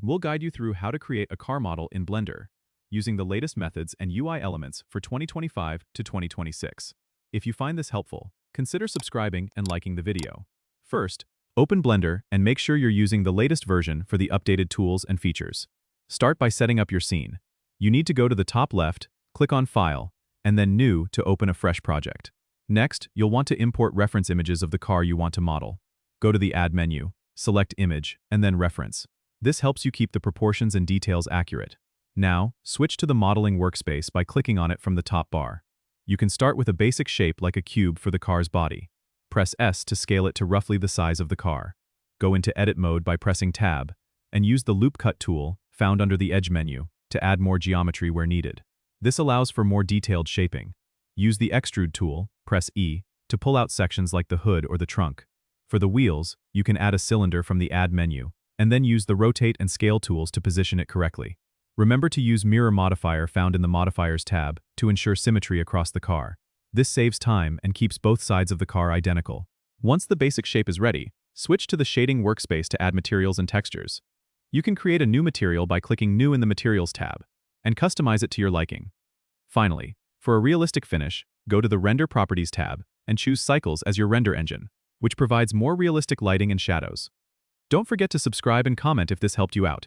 We'll guide you through how to create a car model in Blender, using the latest methods and UI elements for 2025 to 2026. If you find this helpful, consider subscribing and liking the video. First, open Blender and make sure you're using the latest version for the updated tools and features. Start by setting up your scene. You need to go to the top left, click on File, and then New to open a fresh project. Next, you'll want to import reference images of the car you want to model. Go to the Add menu, select Image, and then Reference. This helps you keep the proportions and details accurate. Now, switch to the modeling workspace by clicking on it from the top bar. You can start with a basic shape like a cube for the car's body. Press S to scale it to roughly the size of the car. Go into Edit mode by pressing Tab, and use the Loop Cut tool, found under the Edge menu, to add more geometry where needed. This allows for more detailed shaping. Use the Extrude tool, press E, to pull out sections like the hood or the trunk. For the wheels, you can add a cylinder from the Add menu, and then use the Rotate and Scale tools to position it correctly. Remember to use Mirror Modifier found in the Modifiers tab to ensure symmetry across the car. This saves time and keeps both sides of the car identical. Once the basic shape is ready, switch to the Shading workspace to add materials and textures. You can create a new material by clicking New in the Materials tab, and customize it to your liking. Finally, for a realistic finish, go to the Render Properties tab and choose Cycles as your render engine, which provides more realistic lighting and shadows. Don't forget to subscribe and comment if this helped you out.